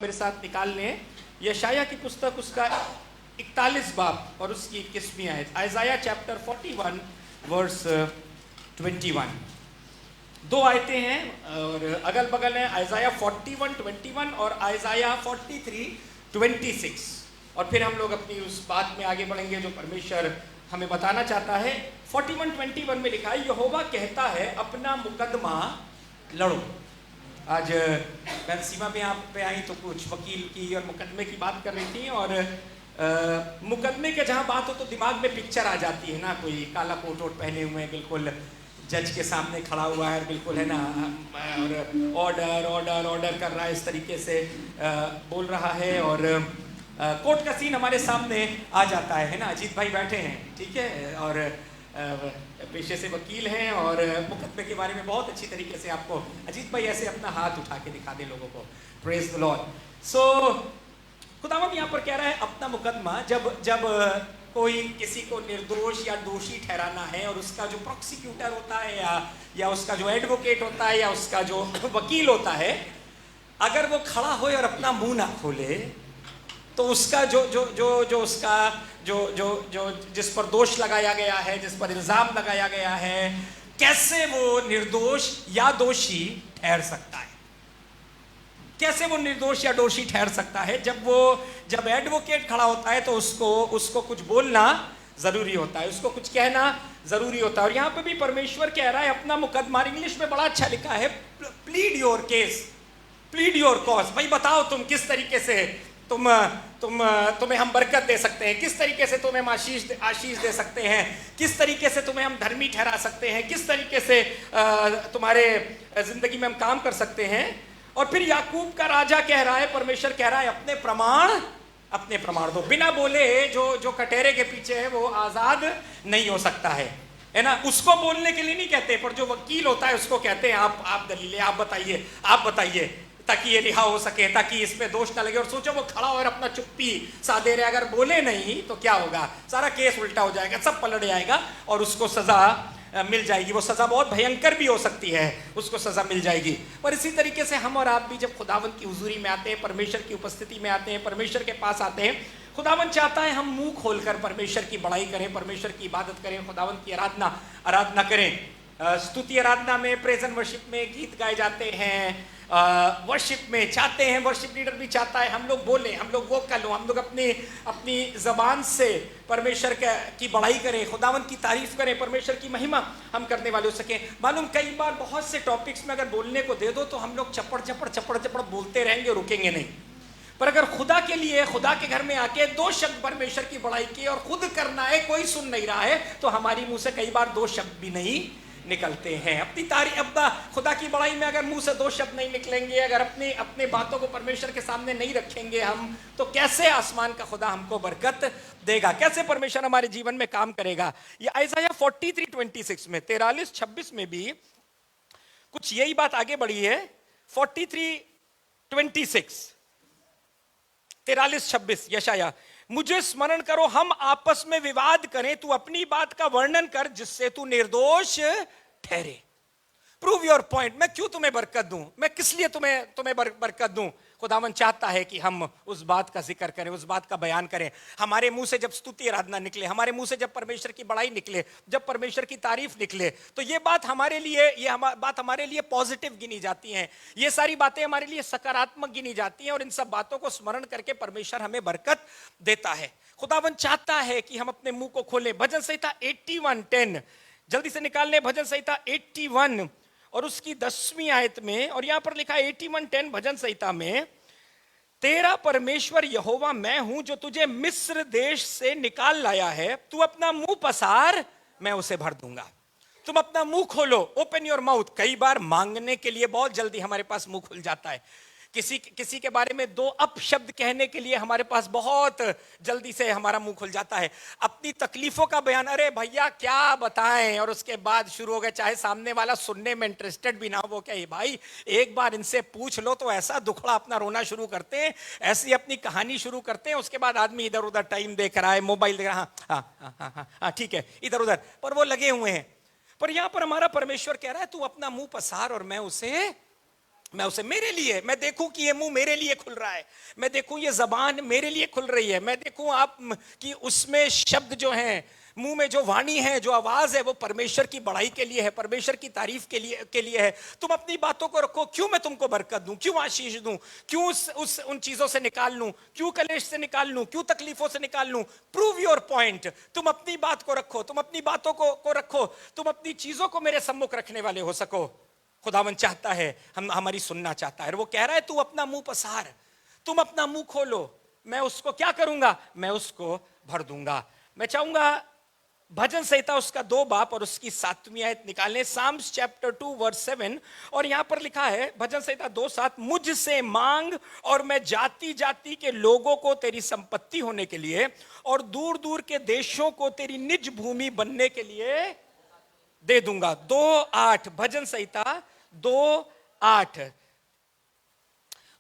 मेरे साथ निकाल लें यशाया की पुस्तक, उसका 41 बाब और उसकी 21वीं आयत। Isaiah chapter 41 verse 21। दो आयतें हैं और अगल बगल हैं, आइज़ाया 41:21 और आइज़ाया 43:26। और फिर हम लोग अपनी उस बात में आगे बढ़ेंगे जो परमेश्वर हमें बताना चाहता है। 41:21 में लिखा है, यहोवा कहता है अपना मुकदमा लड़ो। आज बहन सीमा में आप पे आई तो कुछ वकील की और मुकदमे की बात कर रही थी, और मुकदमे के जहाँ बात हो तो दिमाग में पिक्चर आ जाती है ना, कोई काला कोट वोट पहने हुए बिल्कुल जज के सामने खड़ा हुआ है बिल्कुल, है ना, और ऑर्डर ऑर्डर ऑर्डर कर रहा है, इस तरीके से बोल रहा है, और कोर्ट का सीन हमारे सामने आ जाता है ना। अजीत भाई बैठे हैं, ठीक है, और पेशे से वकील हैं और मुकदमे के बारे में बहुत अच्छी तरीके से आपको अजीत भाई ऐसे अपना हाथ उठा के दिखा दे लोगों को। Praise the Lord. सो खुदावंद यहाँ पर कह रहा है अपना मुकदमा, जब कोई किसी को निर्दोष या दोषी ठहराना है और उसका जो प्रोसिक्यूटर होता है या उसका जो एडवोकेट होता है या उसका जो वकील होता है, अगर वो खड़ा हो और अपना मुंह ना खोले तो उसका जिस पर दोष लगाया गया है, जिस पर इल्जाम लगाया गया है, कैसे वो निर्दोष या दोषी ठहर सकता है? कैसे वो निर्दोष या दोषी ठहर सकता है? जब एडवोकेट खड़ा होता है तो उसको कुछ बोलना जरूरी होता है, उसको कुछ कहना जरूरी होता है। और यहाँ पे भी परमेश्वर कह रहा है अपना मुकदमा, इंग्लिश में बड़ा अच्छा लिखा है, plead your case, plead your cause. भाई बताओ तुम किस तरीके से तुम्हें हम बरकत दे सकते हैं, किस तरीके से तुम्हें हम आशीष दे सकते हैं, किस तरीके से तुम्हें हम धर्मी ठहरा सकते हैं, किस तरीके से तुम्हारे जिंदगी में हम काम कर सकते हैं। और फिर याकूब का राजा कह रहा है, परमेश्वर कह रहा है अपने प्रमाण दो। बिना बोले जो कटहरे के पीछे है वो आजाद नहीं हो सकता है ना। उसको बोलने के लिए नहीं कहते, पर जो वकील होता है उसको कहते हैं आप दलीलें आप बताइए ताकि ये रिहा हो सके, ताकि इस पे दोष ना लगे। और सोचो वो खड़ा और अपना चुप्पी साधे रहे, अगर बोले नहीं तो क्या होगा, सारा केस उल्टा हो जाएगा, सब पलट जाएगा और उसको सजा मिल जाएगी। वो सजा बहुत भयंकर भी हो सकती है, उसको सजा मिल जाएगी। पर इसी तरीके से हम और आप भी जब खुदावंद की हुजूरी में आते हैं, परमेश्वर की उपस्थिति में आते हैं, परमेश्वर के पास आते हैं, खुदावंद चाहता है हम मुंह खोलकर परमेश्वर की बड़ाई करें, परमेश्वर की इबादत करें, खुदावंद की आराधना करें। स्तुति आराधना में, प्रेज एंड वर्शिप में गीत गाए जाते हैं, वर्शिप में चाहते हैं, वर्शिप लीडर भी चाहता है हम लोग बोलें, हम लोग वोकल हो, हम लोग अपनी जबान से परमेश्वर की बड़ाई करें, खुदावंद की तारीफ करें, परमेश्वर की महिमा हम करने वाले हो सकें। मालूम कई बार बहुत से टॉपिक्स में अगर बोलने को दे दो तो हम लोग चपड़ बोलते रहेंगे, रुकेंगे नहीं। पर अगर खुदा के लिए, खुदा के घर में आके दो शब्द परमेश्वर की बड़ाई की और खुद करना है, कोई सुन नहीं रहा है, तो हमारी मुंह से कई बार दो शब्द भी नहीं निकलते हैं। अपनी अपना खुदा की बड़ाई में अगर मुंह से दो शब्द नहीं निकलेंगे, अगर अपने बातों को परमेश्वर के सामने नहीं रखेंगे हम, तो कैसे आसमान का खुदा हमको बरकत देगा, कैसे परमेश्वर हमारे जीवन में काम करेगा? ये आइज़ाया 43:26 में, 43:26 में भी कुछ यही बात आगे बढ़ी है। 43:26, 43:26 यशाया, मुझे स्मरण करो, हम आपस में विवाद करें, तू अपनी बात का वर्णन कर जिससे तू निर्दोष ठहरे। Prove your point. मैं क्यों तुम्हें बरकत दूं, मैं किस लिए तुम्हें बरकत दूं? खुदावन चाहता है कि हम उस बात का जिक्र करें, उस बात का बयान करें। हमारे मुंह से जब स्तुति आराधना निकले, हमारे मुंह से जब परमेश्वर की बड़ाई निकले, जब परमेश्वर की तारीफ निकले, तो ये बात हमारे लिए पॉजिटिव गिनी जाती है, ये सारी बातें हमारे लिए सकारात्मक गिनी जाती हैं, और इन सब बातों को स्मरण करके परमेश्वर हमें बरकत देता है। खुदावन चाहता है कि हम अपने मुंह को खोलें। भजन संहिता 81:10 जल्दी से निकाल लें, भजन संहिता 81 और उसकी 10वीं आयत में, और यहां पर लिखा है 81:10 भजन संहिता में, तेरा परमेश्वर यहोवा मैं हूं जो तुझे मिस्र देश से निकाल लाया है, तू अपना मुंह पसार मैं उसे भर दूंगा। तुम अपना मुंह खोलो, ओपन योर माउथ। कई बार मांगने के लिए बहुत जल्दी हमारे पास मुंह खुल जाता है, किसी के बारे में दो अपशब्द कहने के लिए हमारे पास बहुत जल्दी से हमारा मुंह खुल जाता है। अपनी तकलीफों का बयान, अरे भैया क्या बताएं, और उसके बाद शुरू हो गए, चाहे सामने वाला सुनने में इंटरेस्टेड भी ना हो, वो क्या भाई एक बार इनसे पूछ लो, तो ऐसा दुखड़ा अपना रोना शुरू करते हैं, ऐसी अपनी कहानी शुरू करते हैं। उसके बाद आदमी इधर उधर टाइम देख रहा है, मोबाइल देख रहा है, हाँ ठीक है, इधर उधर, पर वो लगे हुए हैं। पर यहां पर हमारा परमेश्वर कह रहा है तू अपना मुंह पसार और मैं उसे मैं उसे मेरे लिए, मैं देखूं कि ये मुंह मेरे लिए खुल रहा है, मैं देखूं ये जबान मेरे लिए खुल रही है, मैं देखूं आप कि उसमें शब्द जो हैं, मुंह में जो वाणी है, जो आवाज है, वो परमेश्वर की बड़ाई के लिए है, परमेश्वर की तारीफ के लिए है। तुम अपनी बातों को रखो। क्यों मैं तुमको बरकत दूं, क्यों आशीष दूं, क्यों उन चीजों से निकाल लूं, क्यों कलेश से निकाल लूं, क्यों तकलीफों से निकाल लूं? Prove your point. तुम अपनी बात को रखो, तुम अपनी बातों को रखो, तुम अपनी चीजों को मेरे सम्मुख रखने वाले हो सको। खुदावन चाहता है, हमारी सुनना चाहता है। वो कह रहा है तू अपना मुंह पसार, तुम अपना मुंह खोलो, मैं उसको क्या करूंगा, मैं उसको भर दूंगा। मैं चाहूंगा भजन संहिता उसका 2 बाब और उसकी 7वीं आयत निकालें, साम्स चैप्टर 2 वर्स 7। और यहां पर लिखा है भजन संहिता 2:7, मुझसे मांग और मैं जाति जाति के लोगों को तेरी संपत्ति होने के लिए और दूर दूर के देशों को तेरी निज भूमि बनने के लिए दे दूंगा। 2:8 भजन संहिता 2:8।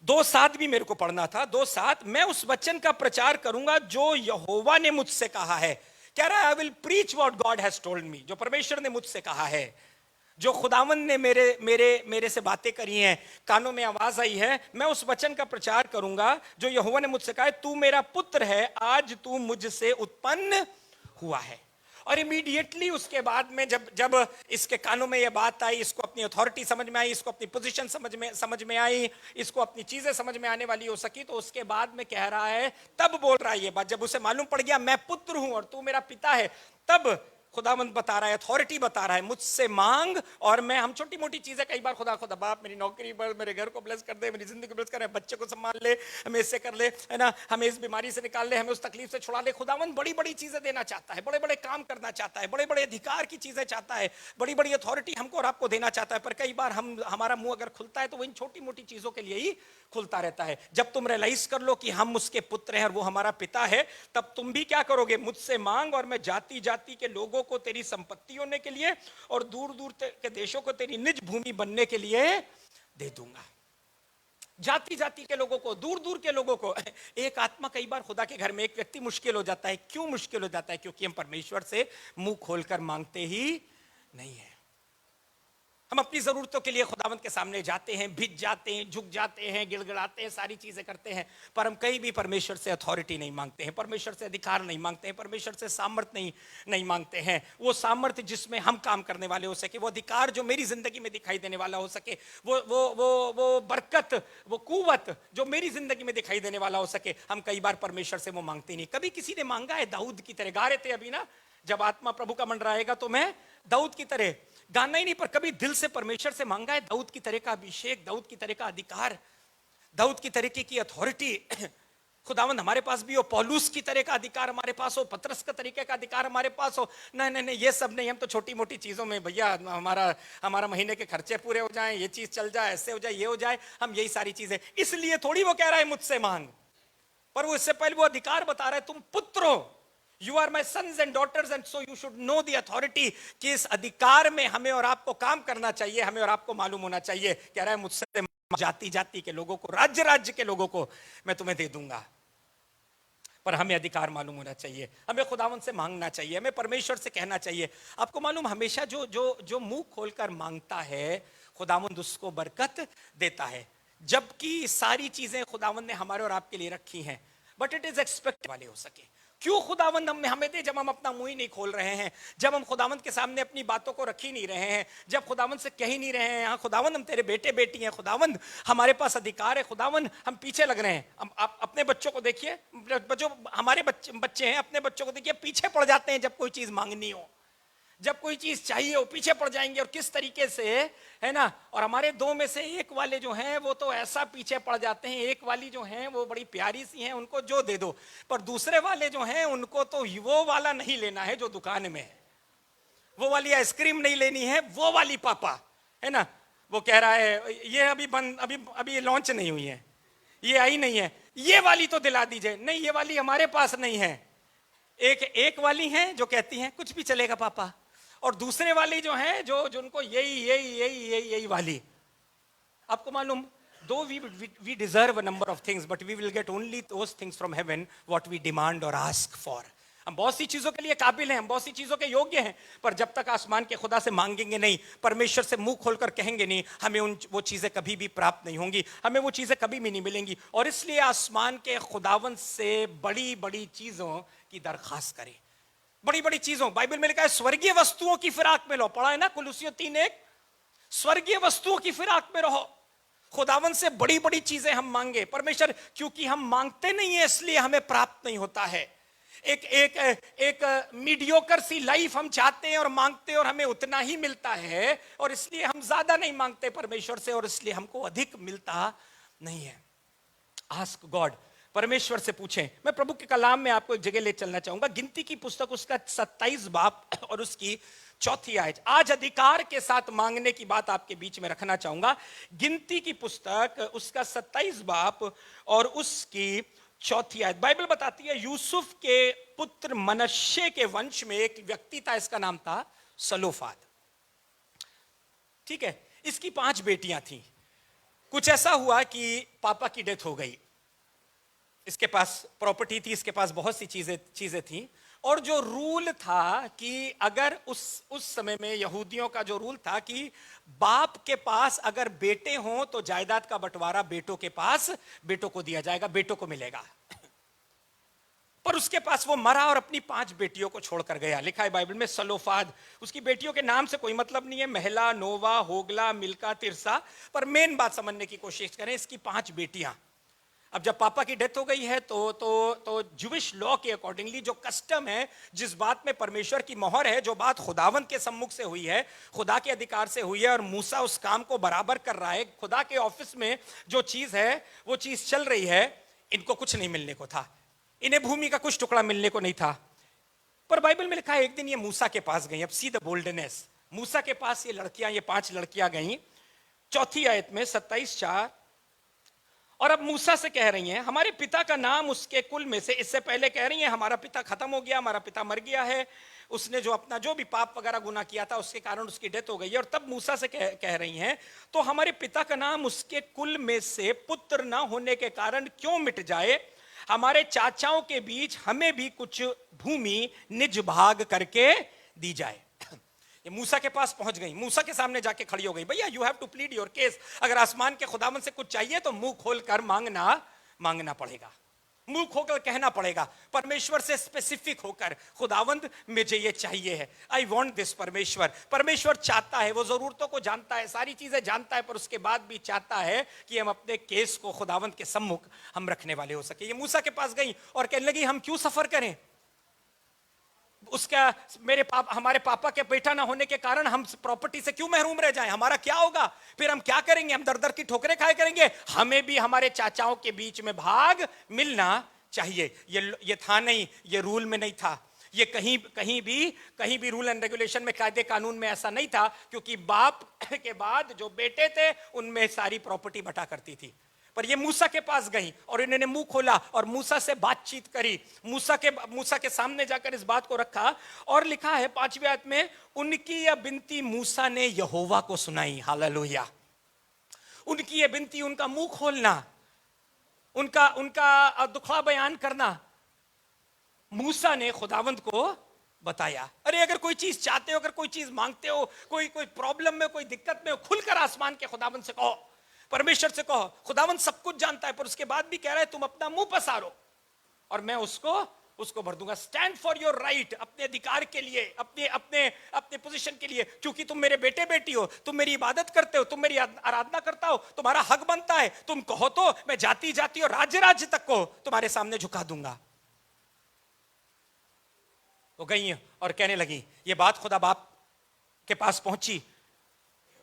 2:7 भी मेरे को पढ़ना था। 2:7, मैं उस वचन का प्रचार करूंगा जो यहोवा ने मुझसे कहा है। कह रहा है I will preach what God has told me, जो परमेश्वर ने मुझसे कहा है, जो खुदावन ने मेरे से बातें करी हैं, कानों में आवाज आई है, मैं उस वचन का प्रचार करूंगा जो यहोवा ने मुझसे कहा है, तू मेरा पुत्र है, आज तू मुझसे उत्पन्न हुआ है। और इमीडिएटली उसके बाद में जब इसके कानों में यह बात आई, इसको अपनी अथॉरिटी समझ में आई, इसको अपनी पोजीशन समझ में आई, इसको अपनी चीजें समझ में आने वाली हो सकी, तो उसके बाद में कह रहा है, तब बोल रहा है ये बात, जब उसे मालूम पड़ गया मैं पुत्र हूं और तू मेरा पिता है, तब खुदावंद बता रहा है, अथॉरिटी बता रहा है, मुझसे मांग और मैं। हम छोटी मोटी चीजें कई बार खुदा बाप मेरी नौकरी पर, मेरे घर को ब्लेस कर दे, मेरी जिंदगी को ब्लेस कर, बच्चे को संभाल ले, हमें इससे कर ले, है ना, हमें इस बीमारी से निकाल ले, हमें उस तकलीफ से छुड़ा ले। खुदावंद बड़ी बड़ी चीजें देना चाहता है, बड़े बड़े काम करना चाहता है, बड़े बड़े अधिकार की चीजें चाहता है, बड़ी बड़ी अथॉरिटी हमको और आपको देना चाहता है। पर कई बार हमारा मुंह अगर खुलता है तो वो इन छोटी मोटी चीजों के लिए ही खुलता रहता है। जब तुम रियलाइज कर लो कि हम उसके पुत्र हैं और वो हमारा पिता है, तब तुम भी क्या करोगे, मुझसे मांग और मैं जाति जाति के लोगों को तेरी संपत्ति होने के लिए और दूर दूर के देशों को तेरी निज भूमि बनने के लिए दे दूंगा। जाति जाति के लोगों को, दूर दूर के लोगों को। एक आत्मा कई बार खुदा के घर में, एक व्यक्ति मुश्किल हो जाता है। क्यों मुश्किल हो जाता है? क्योंकि हम परमेश्वर से मुंह खोलकर मांगते ही नहीं है। हम अपनी जरूरतों के लिए खुदावंत के सामने जाते हैं, भिज जाते हैं, झुक जाते हैं, गिड़गिड़ाते हैं, सारी चीजें करते हैं, पर हम कहीं भी परमेश्वर से अथॉरिटी नहीं मांगते हैं, परमेश्वर से अधिकार नहीं मांगते हैं, परमेश्वर से सामर्थ्य नहीं मांगते हैं। वो सामर्थ्य जिसमें हम काम करने वाले हो सके, वो अधिकार जो मेरी जिंदगी में दिखाई देने वाला हो सके, वो बरकत, वो कुव्वत जो मेरी जिंदगी में दिखाई देने वाला हो सके, हम कई बार परमेश्वर से वो मांगते नहीं। कभी किसी ने मांगा है दाऊद की तरह? गा रहे थे अभी ना, जब आत्मा प्रभु का मंडराएगा तो मैं दाऊद की तरह, गाना ही नहीं, पर कभी दिल से परमेश्वर से मांगा है दाऊद की तरह का अभिषेक, दाऊद की तरह का अधिकार, दाऊद की तरीके की अथॉरिटी? खुदावंद हमारे पास भी हो, पौलुस की तरह का अधिकार हमारे पास हो, पतरस का तरीके का अधिकार हमारे पास हो। नहीं नहीं नहीं, ये सब नहीं। हम तो छोटी मोटी चीजों में, भैया हमारा महीने के खर्चे पूरे हो जाएं, ये चीज चल जाए, ऐसे हो जाए, ये हो जाए, हम यही सारी चीजें। इसलिए थोड़ी वो कह रहा है मुझसे मांग, पर वो इससे पहले वो अधिकार बता रहा है, तुम पुत्र हो, You are my sons and daughters and so you should know the authority, कि इस अधिकार में हमें और आपको काम करना चाहिए, हमें और आपको मालूम होना चाहिए। कह रहा है मुझसे जाति जाति के लोगों को, राज्य राज्य के लोगों को मैं तुम्हें दे दूंगा। पर हमें अधिकार मालूम होना चाहिए, हमें खुदावन से मांगना चाहिए, हमें परमेश्वर से कहना चाहिए। आपको मालूम, हमेशा जो मुंह खोलकर मांगता है खुदावंद उसको बरकत देता है। जबकि सारी चीजें खुदावंद ने हमारे और आपके लिए रखी हैं, बट इट इज एक्सपेक्टेड वाले हो सके। क्यों खुदावंद हमें दे? जब हम अपना मुंह ही नहीं खोल रहे हैं, जब हम खुदावंद के सामने अपनी बातों को रख ही नहीं रहे हैं, जब खुदावंद से कह ही नहीं रहे हैं, हाँ खुदावंद हम तेरे बेटे बेटी हैं, खुदावंद हमारे पास अधिकार है, खुदावंद हम पीछे लग रहे हैं। आप अपने बच्चों को देखिए, जो हमारे बच्चे हैं, अपने बच्चों को देखिए, पीछे पड़ जाते हैं जब कोई चीज मांगनी हो, जब कोई चीज चाहिए हो, पीछे पड़ जाएंगे। और किस तरीके से, है ना। और हमारे दो में से एक वाले जो हैं वो तो ऐसा पीछे पड़ जाते हैं, एक वाली जो हैं वो बड़ी प्यारी सी हैं, उनको जो दे दो। पर दूसरे वाले जो हैं उनको तो वो वाला नहीं लेना है जो दुकान में है, वो वाली आइसक्रीम नहीं लेनी है, वो वाली पापा, है ना। वो कह रहा है ये अभी बंद, अभी लॉन्च नहीं हुई है, ये आई नहीं है, ये वाली तो दिला दीजिए। नहीं, ये वाली हमारे पास नहीं है। एक वाली हैं जो कहती हैं कुछ भी चलेगा पापा, और दूसरे वाली जो हैं जो उनको यही वाली। आपको मालूम, though we deserve a number of things, but we will get only those things from heaven what we demand और आस्क फॉर। हम बहुत सी चीजों के लिए काबिल हैं, हम बहुत सी चीजों के योग्य हैं, पर जब तक आसमान के खुदा से मांगेंगे नहीं, परमेश्वर से मुंह खोलकर कहेंगे नहीं, हमें वो चीजें कभी भी प्राप्त नहीं होंगी, हमें वो चीजें कभी भी नहीं मिलेंगी। और इसलिए आसमान के खुदावन से बड़ी बड़ी चीजों की दरखास्त करें। बड़ी बड़ी चीजों, बाइबल में लिखा है स्वर्गीय वस्तुओं की फिराक में लो, पढ़ा है ना कुलुसियों 3:1, स्वर्गीय वस्तुओं की फिराक में रहो। खुदावन से बड़ी बड़ी चीजें हम मांगे। परमेश्वर, क्योंकि हम मांगते नहीं है इसलिए हमें प्राप्त नहीं होता है। एक एक एक मीडियोकर सी लाइफ हम चाहते हैं और मांगते हैं और हमें उतना ही मिलता है, और इसलिए हम ज्यादा नहीं मांगते परमेश्वर से और इसलिए हमको अधिक मिलता नहीं है। आस्क गॉड, परमेश्वर से पूछें। मैं प्रभु के कलाम में आपको एक जगह ले चलना चाहूंगा, गिनती की पुस्तक उसका 27 बाब और उसकी 4 आयत। आज अधिकार के साथ मांगने की बात आपके बीच में रखना चाहूंगा। गिनती की पुस्तक उसका 27 बाब और उसकी 4 आयत। बाइबल बताती है यूसुफ के पुत्र मनश्शे के वंश में एक व्यक्ति था, इसका नाम था सलोफाद। ठीक है, इसकी 5 बेटियां थी। कुछ ऐसा हुआ कि पापा की डेथ हो गई, इसके पास प्रॉपर्टी थी, इसके पास बहुत सी चीजें थी, और जो रूल था कि अगर उस समय में यहूदियों का जो रूल था कि बाप के पास अगर बेटे हों तो जायदाद का बंटवारा बेटों के पास बेटों को दिया जाएगा, बेटों को मिलेगा। पर उसके पास वो मरा और अपनी 5 बेटियों को छोड़कर गया। लिखा है बाइबल में सलोफाद, उसकी बेटियों के नाम से कोई मतलब नहीं है, महिला, नोवा, होगला, मिल्का, तिरसा, पर मेन बात समझने की कोशिश करें, इसकी 5 बेटियां। अब जब पापा की डेथ हो गई है तो ज्यूइश लॉ के अकॉर्डिंगली जो कस्टम है, जिस बात में परमेश्वर की मोहर है, जो बात खुदावंत के सम्मुख से हुई है, खुदा के अधिकार से हुई है, और मूसा उस काम को बराबर कर रहा है, खुदा के ऑफिस में जो चीज है वो चीज चल रही है, इनको कुछ नहीं मिलने को था, इन्हें भूमि का कुछ टुकड़ा मिलने को नहीं था। पर बाइबल में लिखा है एक दिन ये मूसा के पास गई। अब सी द बोल्डनेस, मूसा के पास ये 5 लड़कियां गई। 4 आयत में 27:4, और अब मूसा से कह रही हैं हमारे पिता का नाम उसके कुल में से, इससे पहले कह रही हैं हमारा पिता खत्म हो गया, हमारा पिता मर गया है, उसने जो अपना जो भी पाप वगैरह गुनाह किया था उसके कारण उसकी डेथ हो गई है। और तब मूसा से कह रही हैं तो हमारे पिता का नाम उसके कुल में से पुत्र ना होने के कारण क्यों मिट जाए, हमारे चाचाओं के बीच हमें भी कुछ भूमि निज भाग करके दी जाए। ये मूसा के पास पहुंच गई, मूसा के सामने जाके खड़ी हो गई। भैया you have to plead your case, अगर आसमान के खुदावन से कुछ चाहिए तो मुंह खोलकर मांगना पड़ेगा, मुंह खोलकर कहना पड़ेगा, परमेश्वर से स्पेसिफिक होकर, खुदावंद मुझे ये चाहिए है, आई वॉन्ट दिस। परमेश्वर चाहता है, वो जरूरतों को जानता है, सारी चीजें जानता है, पर उसके बाद भी चाहता है कि हम अपने केस को खुदावंद के सम्मुख हम रखने वाले हो सके। ये मूसा के पास गई और कहने लगी हम क्यों सफर करें, उसका हमारे पापा के बेटा ना होने के कारण हम प्रॉपर्टी से क्यों महरूम रह जाएं, हमारा क्या होगा, फिर हम क्या करेंगे, हम दर दर की ठोकरें खाए करेंगे, हमें भी हमारे चाचाओं के बीच में भाग मिलना चाहिए। ये था नहीं, ये रूल में नहीं था, ये कहीं भी रूल एंड रेगुलेशन में, कायदे कानून में ऐसा नहीं था, क्योंकि बाप के बाद जो बेटे थे उनमें सारी प्रॉपर्टी बटा करती थी। पर ये मूसा के पास गई और इन्होंने मुंह खोला और मूसा से बातचीत करी, मूसा के सामने जाकर इस बात को रखा, और लिखा है 5वीं आयत में उनकी यह बिनती मूसा ने यहोवा को सुनाई। हालेलुया। उनकी यह बिनती, उनका मुंह खोलना, उनका दुखड़ा बयान करना, मूसा ने खुदावंद को बताया। अरे अगर कोई चीज चाहते हो, अगर कोई चीज मांगते हो, कोई प्रॉब्लम में, कोई दिक्कत में हो, खुलकर आसमान के खुदावंद से कहो, परमेश्वर से कहो। खुदावंद सब कुछ जानता है, पर उसके बाद भी कह रहा है तुम अपना मुंह पसारो और मैं उसको भर दूंगा। स्टैंड फॉर योर राइट, अपने अधिकार के लिए, अपने पोजीशन के लिए, क्योंकि तुम मेरे बेटे बेटी हो, तुम मेरी इबादत करते हो, तुम मेरी आराधना करता हो, तुम्हारा हक बनता है, तुम कहो तो मैं जाति जाति और राज्य तक को तुम्हारे सामने झुका दूंगा। वो गई और कहने लगी, ये बात खुदा बाप के पास पहुंची,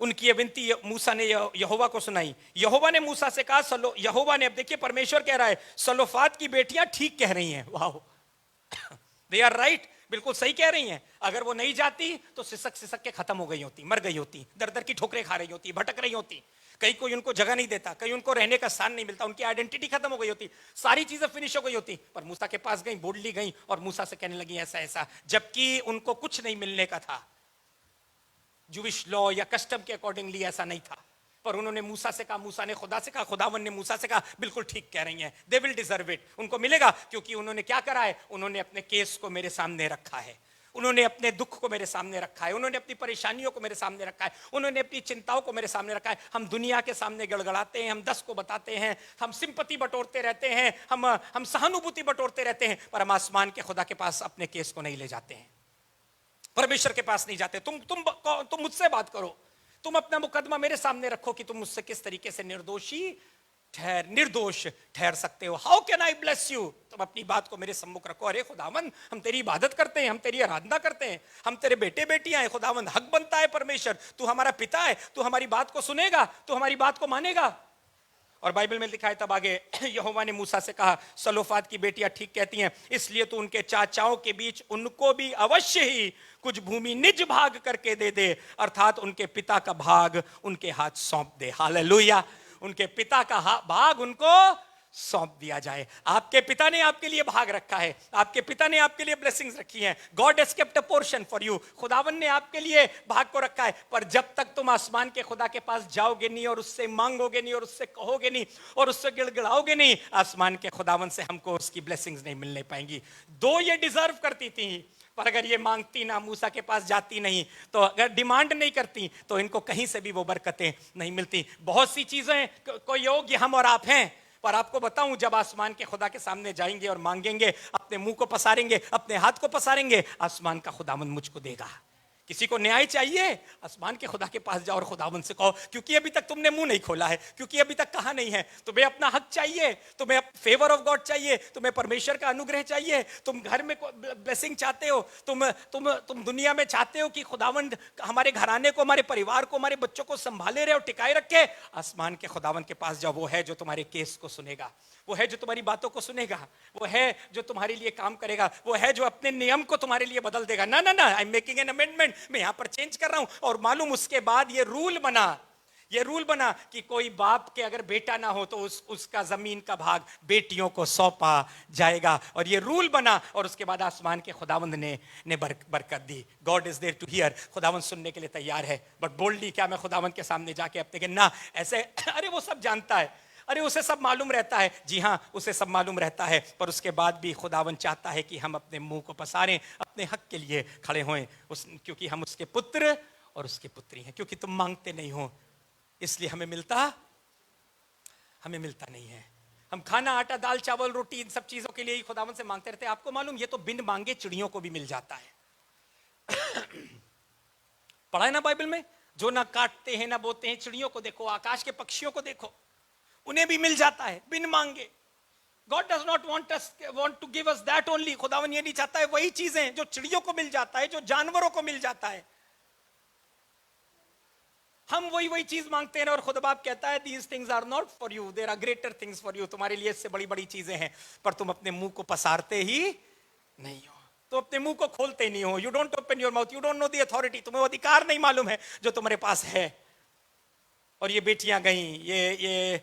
उनकी ये विनती मूसा ने यहोवा को सुनाई। यहोवा ने मूसा से कहा, यहोवा ने, अब देखिए परमेश्वर कह रहा है सलोफाद की बेटियां ठीक कह रही हैं। वाह, दे आर राइट, बिल्कुल सही कह रही हैं। अगर वो नहीं जाती तो सिसक के खत्म हो गई होती, मर गई होती, दर दर की ठोकरें खा रही होती, भटक रही होती, कहीं कोई उनको जगह नहीं देता, कहीं उनको रहने का स्थान नहीं मिलता, उनकी आइडेंटिटी खत्म हो गई होती, सारी चीजें फिनिश हो गई होती। पर मूसा के पास गई, बोल्डली गई और मूसा से कहने लगी ऐसा ऐसा, जबकि उनको कुछ नहीं मिलने का था। जूविश लॉ या कस्टम के अकॉर्डिंगली ऐसा नहीं था, पर उन्होंने मूसा से कहा, मूसा ने खुदा से कहा, खुदावन ने मूसा से कहा बिल्कुल ठीक कह रही हैं, दे विल डिजर्व इट, उनको मिलेगा, क्योंकि उन्होंने क्या करा है, उन्होंने अपने केस को मेरे सामने रखा है, उन्होंने अपने दुख को मेरे सामने रखा है, उन्होंने अपनी परेशानियों को मेरे सामने रखा है, उन्होंने अपनी चिंताओं को मेरे सामने रखा है। हम दुनिया के सामने गड़गड़ाते हैं, हम 10 को बताते हैं, हम सिंपति बटोरते रहते हैं, हम सहानुभूति बटोरते रहते हैं, पर हम आसमान के खुदा के पास अपने केस को नहीं ले जाते हैं, परमेश्वर के पास नहीं जाते। तुम मुझसे बात करो, तुम अपना मुकदमा मेरे सामने रखो कि तुम मुझसे किस तरीके से निर्दोष ठहर सकते हो। How can I bless you, तुम अपनी बात को मेरे सम्मुख रखो। अरे खुदावन, हम तेरी इबादत करते हैं, हम तेरी आराधना करते हैं, हम तेरे बेटे बेटियां हैं खुदावन, हक बनता है परमेश्वर, तू हमारा पिता है, तू हमारी बात को सुनेगा, तू हमारी बात को मानेगा। और बाइबल में लिखा है तब आगे यहोवा ने मूसा से कहा, सलोफाद की बेटियां ठीक कहती हैं, इसलिए तू उनके चाचाओं के बीच उनको भी अवश्य ही कुछ भूमि निज भाग करके दे दे, अर्थात उनके पिता का भाग उनके हाथ सौंप दे। हालेलुया, उनके पिता का भाग उनको सौंप दिया जाए। आपके पिता ने आपके लिए भाग रखा है, आपके पिता ने आपके लिए ब्लेसिंग्स रखी हैं। God has kept a portion for you, खुदावन ने आपके लिए भाग को रखा है। पर जब तक तुम आसमान के खुदा के पास जाओगे नहीं और उससे मांगोगे नहीं और उससे कहोगे नहीं और उससे गिड़गिड़ाओगे नहीं, आसमान के खुदावन से हमको उसकी ब्लेसिंग्स नहीं मिलने पाएंगी। दो ये डिजर्व करती थी, पर अगर ये मांगती ना, मूसा के पास जाती नहीं, तो अगर डिमांड नहीं करती, तो इनको कहीं से भी वो बरकतें नहीं मिलती। बहुत सी चीजें को योग्य हम और आप हैं, पर आपको बताऊं, जब आसमान के खुदा के सामने जाएंगे और मांगेंगे, अपने मुंह को पसारेंगे, अपने हाथ को पसारेंगे, आसमान का खुदावन मुझको देगा। किसी को न्याय चाहिए, आसमान के खुदा के पास जाओ और खुदावन से कहो, क्योंकि अभी तक तुमने मुंह नहीं खोला है, क्योंकि अभी तक कहा नहीं है। तुम्हें अपना हक चाहिए, तुम्हें फेवर ऑफ गॉड चाहिए, तुम्हें परमेश्वर का अनुग्रह चाहिए, तुम घर में ब्लेसिंग चाहते हो, तुम दुनिया में चाहते हो कि खुदावन हमारे घराने को, हमारे परिवार को, हमारे बच्चों को संभाले रहे और टिकाए रखे, आसमान के खुदावन के पास जाओ। वो है जो तुम्हारे केस को सुनेगा, वो है जो तुम्हारी बातों को सुनेगा, वो है जो तुम्हारे लिए काम करेगा, वो है जो अपने नियम को तुम्हारे लिए बदल देगा। ना ना ना, I am making an amendment, मैं यहां पर चेंज कर रहा हूं। और मालूम, उसके बाद ये रूल बना कि कोई बाप के अगर बेटा ना हो तो उसका जमीन का भाग बेटियों को सौंपा जाएगा। और ये रूल बना, और उसके बाद आसमान के खुदावंद ने बरकत दी। God is there to hear, खुदावंद सुनने के लिए तैयार है। बट बोल्डली क्या मैं खुदावंद के सामने जाके अपने के ना ऐसे, अरे वो सब जानता है, अरे उसे सब मालूम रहता है। जी हाँ, उसे सब मालूम रहता है, पर उसके बाद भी खुदावन चाहता है कि हम अपने मुंह को पसारें, अपने हक के लिए खड़े होएं, क्योंकि हम उसके पुत्र और उसकी पुत्री हैं। क्योंकि तुम मांगते नहीं हो, इसलिए हमें मिलता नहीं है। हम खाना, आटा, दाल, चावल, रोटी, इन सब चीजों के लिए ही खुदावन से मांगते रहते हैं। आपको मालूम, ये तो बिन मांगे चिड़ियों को भी मिल जाता है। पढ़ा है ना बाइबल में, जो ना काटते हैं ना बोते हैं, चिड़ियों को देखो, आकाश के पक्षियों को देखो, उन्हें भी मिल जाता है बिन मांगे। God does not want to give us that only. खुदावन ये नहीं चाहता है वही चीजें जो चिड़ियों को मिल जाता है, जो जानवरों को मिल जाता है। हम वही चीज मांगते हैं और खुदा बाप कहता है, these things are not for you, there are greater things for you. तुम्हारे लिए इससे बड़ी चीजें हैं, पर तुम अपने मुंह को पसारते ही नहीं हो, तो अपने मुंह को खोलते नहीं हो। You don't open your mouth, you don't know the authority. तुम्हें वो अधिकार नहीं मालूम है जो तुम्हारे पास है। और ये बेटियां गई, ये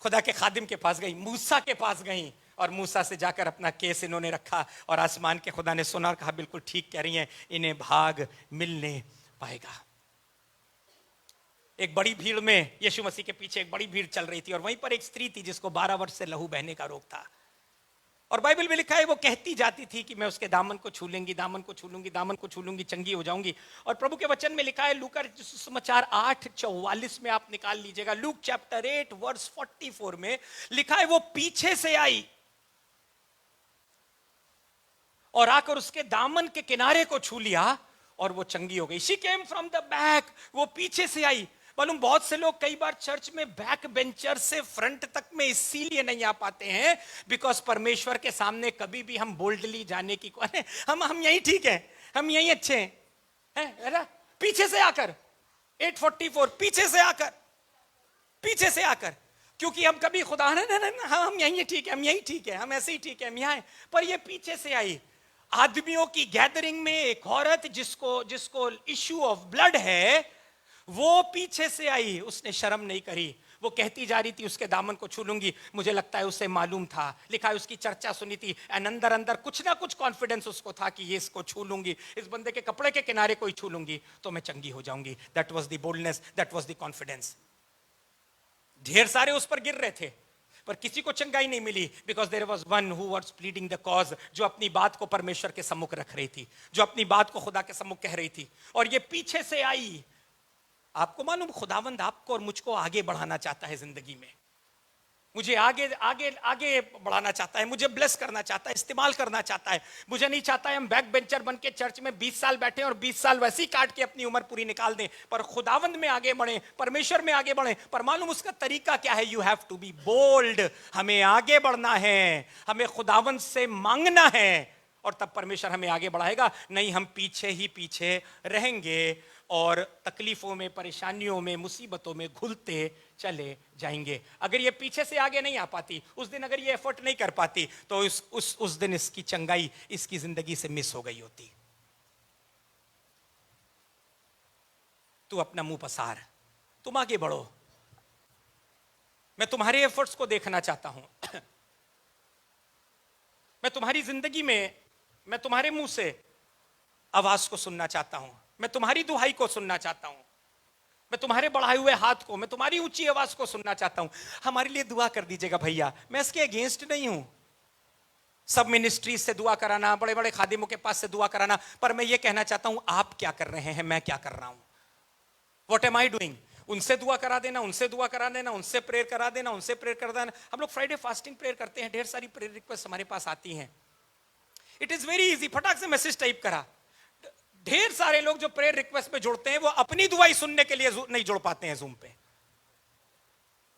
खुदा के खादिम के पास गई, मूसा के पास गई, और मूसा से जाकर अपना केस इन्होंने रखा। और आसमान के खुदा ने सुना और कहा, बिल्कुल ठीक कह रही हैं, इन्हें भाग मिलने पाएगा। एक बड़ी भीड़ में, यीशु मसीह के पीछे एक बड़ी भीड़ चल रही थी, और वहीं पर एक स्त्री थी जिसको 12 वर्ष से लहू बहने का रोग था। और बाइबल में लिखा है, वो कहती जाती थी कि मैं उसके दामन को छू लूंगी, दामन को छू लूंगी, दामन को छू लूंगी, चंगी हो जाऊंगी। और प्रभु के वचन में लिखा है, लूका समाचार 8:44 में आप निकाल लीजिएगा, लूक चैप्टर 8 वर्स 44 में लिखा है, वो पीछे से आई और आकर उसके दामन के किनारे को छू लिया और वो चंगी हो गई। She came from the back, वो पीछे से आई। मालूम, बहुत से लोग कई बार चर्च में बैक बेंचर से फ्रंट तक में इसीलिए नहीं आ पाते हैं, बिकॉज परमेश्वर के सामने कभी भी हम बोल्डली जाने की, हम यही ठीक है, हम यही अच्छे हैं। पीछे से आकर 8:44, पीछे से आकर, क्योंकि हम कभी खुदा हम यही ठीक है, हम यही ठीक है, हम ऐसे ही ठीक है, हम यहाँ है। पर ये पीछे से आई। आदमियों की गैदरिंग में एक औरत जिसको इश्यू ऑफ ब्लड है, वो पीछे से आई। उसने शर्म नहीं करी, वो कहती जा रही थी, उसके दामन को छू लूंगी। मुझे लगता है उसे मालूम था, लिखा है उसकी चर्चा सुनी थी, एंड अंदर कुछ ना कुछ कॉन्फिडेंस उसको था कि ये इसको छू लूंगी, इस बंदे के कपड़े के किनारे को ही छू लूंगी तो मैं चंगी हो जाऊंगी। That was the boldness, that was the confidence. ढेर सारे उस पर गिर रहे थे, पर किसी को चंगाई नहीं मिली, because there was one who was pleading the cause, जो अपनी बात को परमेश्वर के सम्मुख रख रही थी, जो अपनी बात को खुदा के सम्मुख कह रही थी। और ये पीछे से आई। आपको मालूम, खुदावंद आपको और मुझको आगे बढ़ाना चाहता है जिंदगी में, मुझे आगे आगे आगे बढ़ाना चाहता है, मुझे ब्लेस करना चाहता है, इस्तेमाल करना चाहता है। मुझे नहीं चाहता है हम बैक बेंचर बन के चर्च में 20 साल बैठे और 20 साल वैसे ही काट के अपनी उम्र पूरी निकाल दें, पर खुदावंद में आगे बढ़े, परमेश्वर में आगे बढ़े। पर मालूम उसका तरीका क्या है? You have to be bold. हमें आगे बढ़ना है, हमें खुदावंद से मांगना है, और तब परमेश्वर हमें आगे बढ़ाएगा। नहीं हम पीछे ही पीछे रहेंगे और तकलीफों में, परेशानियों में, मुसीबतों में घुलते चले जाएंगे। अगर ये पीछे से आगे नहीं आ पाती, उस दिन अगर ये एफर्ट नहीं कर पाती, तो उस दिन इसकी चंगाई इसकी जिंदगी से मिस हो गई होती। तू अपना मुंह पसार, तुम आगे बढ़ो, मैं तुम्हारे एफर्ट्स को देखना चाहता हूं। मैं तुम्हारी जिंदगी में, मैं तुम्हारे मुंह से आवाज को सुनना चाहता हूं, मैं तुम्हारी दुहाई को सुनना चाहता हूं, मैं तुम्हारे बढ़ाए हुए हाथ को, मैं तुम्हारी ऊंची आवाज को सुनना चाहता हूं। हमारे लिए दुआ कर दीजिएगा भैया, मैं इसके अगेंस्ट नहीं हूं। सब मिनिस्ट्री से दुआ कराना, बड़े बड़े खादिमों के पास से दुआ कराना, पर मैं ये कहना चाहता हूं आप क्या कर रहे हैं, मैं क्या कर रहा हूं, व्हाट एम आई डूइंग। उनसे दुआ करा देना, उनसे दुआ करा देना, उनसे प्रेयर करा देना, उनसे प्रेयर करा देना। हम लोग फ्राइडे फास्टिंग प्रेयर करते हैं, ढेर सारी प्रेयर रिक्वेस्ट हमारे पास आती हैं। इट इज वेरी इजी, फटाक से मैसेज टाइप करा। ढेर सारे लोग जो प्रेयर रिक्वेस्ट पे जुड़ते हैं, वो अपनी दुआई सुनने के लिए नहीं जुड़ पाते हैं जूम पे।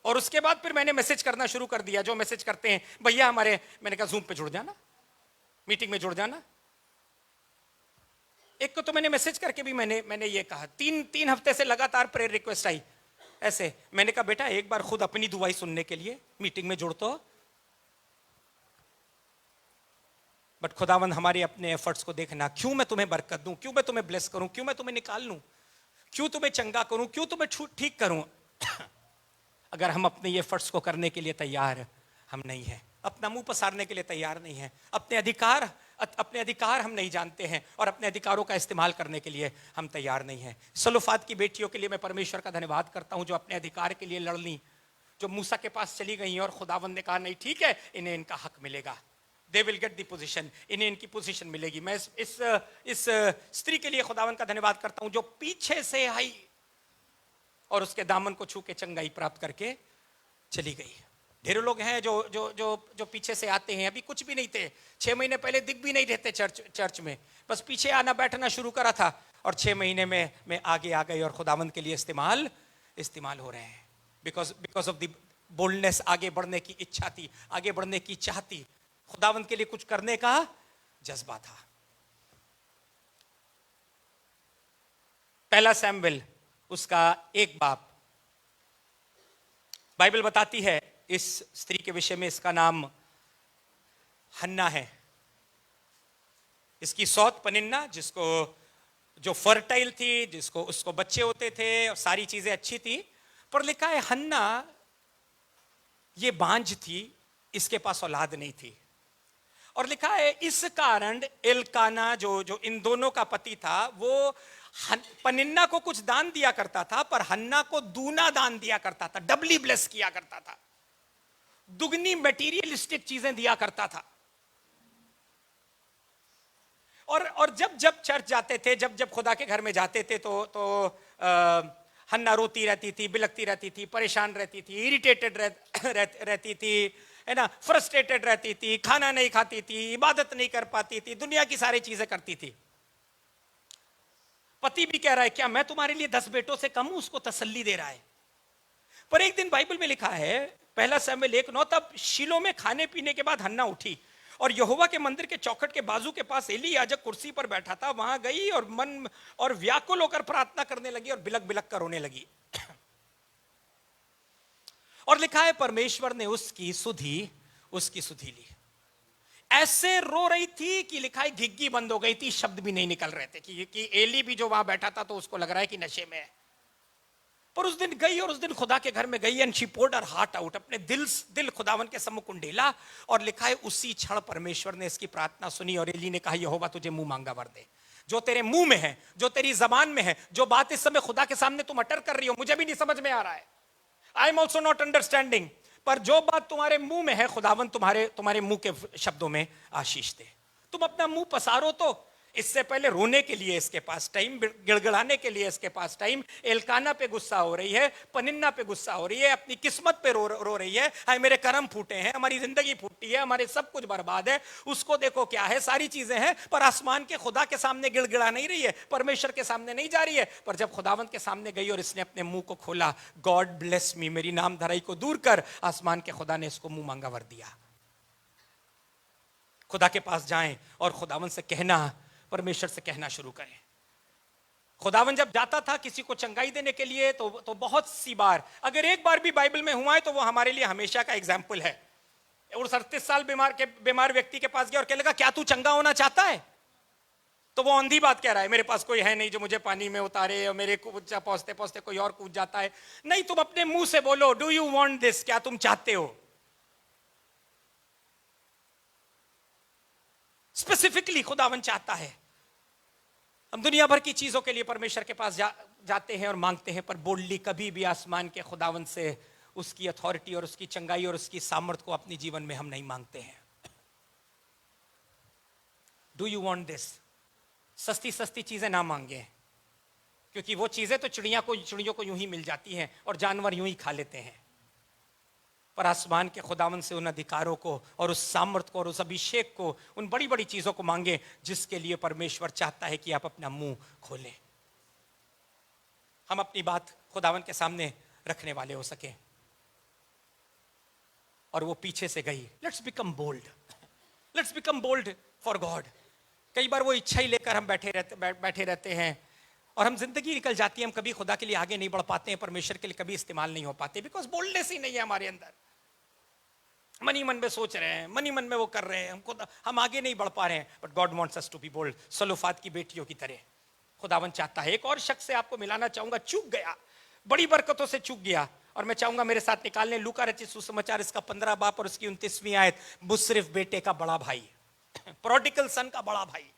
और उसके बाद फिर मैंने मैसेज करना शुरू कर दिया, जो मैसेज करते हैं भैया हमारे, मैंने कहा जूम पे जुड़ जाना, मीटिंग में जुड़ जाना। एक को तो मैंने मैसेज करके भी मैंने ये कहा, तीन हफ्ते से लगातार प्रेयर रिक्वेस्ट आई ऐसे। मैंने कहा बेटा एक बार खुद अपनी दुआई सुनने के लिए मीटिंग में जुड़ तो। बट खुदावंद हमारे अपने एफर्ट्स को देखना, क्यों मैं तुम्हें बरकत दूं, क्यों मैं तुम्हें ब्लेस करूं, क्यों मैं तुम्हें निकाल लूं, क्यों तुम्हें चंगा करूं, क्यों तुम्हें ठीक करूं। अगर हम अपने ये एफर्ट्स को करने के लिए तैयार हम नहीं हैं, अपना मुंह पसारने के लिए तैयार नहीं हैं, अपने अधिकार हम नहीं जानते हैं, और अपने अधिकारों का इस्तेमाल करने के लिए हम तैयार नहीं हैं। सलोफात की बेटियों के लिए मैं परमेश्वर का धन्यवाद करता हूं, जो अपने अधिकार के लिए लड़ ली, जो मूसा के पास चली गई और खुदावंद ने कहा नहीं ठीक है, इन्हें इनका हक मिलेगा, they will get the position, इन्हें इनकी पोजीशन मिलेगी। मैं इस स्त्री के लिए खुदावंद का धन्यवाद करता हूं, जो पीछे से आई और उसके दामन को छू के चंगाई प्राप्त करके चली गई। ढेरों लोग हैं जो पीछे से आते हैं, अभी कुछ भी नहीं थे, 6 महीने पहले दिख भी नहीं रहते चर्च में, बस पीछे आना बैठना शुरू करा था, और 6 महीने में आगे आ गए और खुदावंद के लिए इस्तेमाल हो रहे हैं। बिकॉज ऑफ द बोल्डनेस, आगे बढ़ने की इच्छा थी, आगे बढ़ने की चाह थी, खुदावंद के लिए कुछ करने का जज्बा था। पहला सैमुएल उसका 1 बाब, बाइबल बताती है इस स्त्री के विषय में, इसका नाम हन्ना है। इसकी सौत पनिन्ना, जो फर्टाइल थी, उसको बच्चे होते थे और सारी चीजें अच्छी थी, पर लिखा है हन्ना ये बांझ थी, इसके पास औलाद नहीं थी। और लिखा है इस कारण एलकाना जो इन दोनों का पति था, वो पनिन्ना को कुछ दान दिया करता था, पर हन्ना को दूना दान दिया करता था, डबली ब्लेस किया करता था, दुगनी मटेरियलिस्टिक चीजें दिया करता था। और जब चर्च जाते थे, जब खुदा के घर में जाते थे, तो हन्ना रोती रहती थी, बिलखती रहती थी, परेशान रहती थी, इरिटेटेड रहती थी, है ना, फ्रस्ट्रेटेड रहती थी, खाना नहीं खाती थी, इबादत नहीं कर पाती थी, दुनिया की सारी चीजें करती थी। पति भी कह रहा है क्या मैं तुम्हारे लिए 10 बेटों से कम हूं, उसको तसल्ली दे रहा है। पर एक दिन बाइबल में लिखा है, पहला सैमुएल 1:9, तब शीलो में खाने पीने के बाद हन्ना उठी और यहोवा के मंदिर के चौखट के बाजू के पास एली याजक कुर्सी पर बैठा था, वहां गई और मन और व्याकुल होकर प्रार्थना करने लगी और बिलक बिलक कर रोने लगी। और लिखा है परमेश्वर ने उसकी सुधि ली। ऐसे रो रही थी कि लिखा है घिग्गी बंद हो गई थी, शब्द भी नहीं निकल रहे थे कि एली भी जो वहां बैठा था तो उसको लग रहा है कि नशे में है। पर उस दिन गई और उस दिन खुदा के घर में गई, and she poured her heart out, अपने दिल खुदावन के सम्मुख उंडेला, और लिखा है उसी क्षण परमेश्वर ने इसकी प्रार्थना सुनी और एली ने कहा यहोवा तुझे मुंह मांगा वर दे। जो तेरे मुंह में है, जो तेरी जबान में है, जो बात इस समय खुदा के सामने तुम अटर कर रही हो, मुझे भी नहीं समझ में आ रहा है, I am also not understanding. पर जो बात तुम्हारे मुंह में है, खुदावन तुम्हारे मुंह के शब्दों में आशीष दे। तुम अपना मुंह पसारो तो। इससे पहले रोने के लिए इसके पास टाइम, गिड़गिड़ाने के लिए इसके पास टाइम। एल्काना पे गुस्सा हो रही है, पनिन्ना पे गुस्सा हो रही है, अपनी किस्मत पे रो रही है, हाय मेरे कर्म फूटे हैं, हमारी जिंदगी फूटी है, हमारे सब कुछ बर्बाद है। उसको देखो क्या है, सारी चीजें हैं, पर आसमान के खुदा के सामने गिड़गिड़ा नहीं रही है, परमेश्वर के सामने नहीं जा रही है। पर जब खुदावंत के सामने गई और इसने अपने मुंह को खोला, गॉड ब्लेस मी, मेरी नाम धराई को दूर कर, आसमान के खुदा ने इसको मुंह मांगा वर दिया। खुदा के पास जाएं और खुदावंत से कहना, परमेश्वर से कहना शुरू करें। खुदावन जब जाता था किसी को चंगाई देने के लिए तो बहुत सी बार, अगर एक बार भी बाइबल में हुआ है तो वो हमारे लिए हमेशा का एग्जाम्पल है। और 37 साल बीमार व्यक्ति के पास गया और कहने लगा क्या तू चंगा होना चाहता है? तो वो अंधी बात कह रहा है, मेरे पास कोई है नहीं जो मुझे पानी में उतारे, और मेरे पहुंचते पहुंचते कोई और कूद जाता है। नहीं, तुम अपने मुंह से बोलो, डू यू वांट दिस, क्या तुम चाहते हो? स्पेसिफिकली खुदावन चाहता है। हम दुनिया भर की चीजों के लिए परमेश्वर के पास जाते हैं और मांगते हैं, पर बोल्डली कभी भी आसमान के खुदावन से उसकी अथॉरिटी और उसकी चंगाई और उसकी सामर्थ्य को अपने जीवन में हम नहीं मांगते हैं। Do you want this? सस्ती सस्ती चीजें ना मांगे, क्योंकि वो चीजें तो चिड़ियों को यूं ही मिल जाती हैं और जानवर यूं ही खा लेते हैं। पर आसमान के खुदावन से उन अधिकारों को और उस सामर्थ को और उस अभिषेक को, उन बड़ी बड़ी चीजों को मांगे जिसके लिए परमेश्वर चाहता है कि आप अपना मुंह खोलें। हम अपनी बात खुदावन के सामने रखने वाले हो सके। और वो पीछे से गई। Let's become bold, let's become bold for God. कई बार वो इच्छा ही लेकर हम बैठे रहते हैं और हम जिंदगी निकल जाती है, हम कभी खुदा के लिए आगे नहीं बढ़ पाते हैं, परमेश्वर के लिए कभी इस्तेमाल नहीं हो पाते, बिकॉज बोल्डनेस ही नहीं है हमारे अंदर। मन ही मन में सोच रहे हैं, मन ही मन में वो कर रहे हैं, हम आगे नहीं बढ़ पा रहे हैं। But God wants us to be bold, सलोफात की बेटियों की तरह खुदावन चाहता है। एक और शख्स से आपको मिलाना चाहूंगा, चूक गया, बड़ी बरकतों से चूक गया, और मैं चाहूंगा मेरे साथ निकालने लूका रचित सुसमाचार इसका 15 बाब और उसकी 29वीं आयत। मुसरिफ बेटे का बड़ा भाई, प्रोडिगल सन का बड़ा भाई।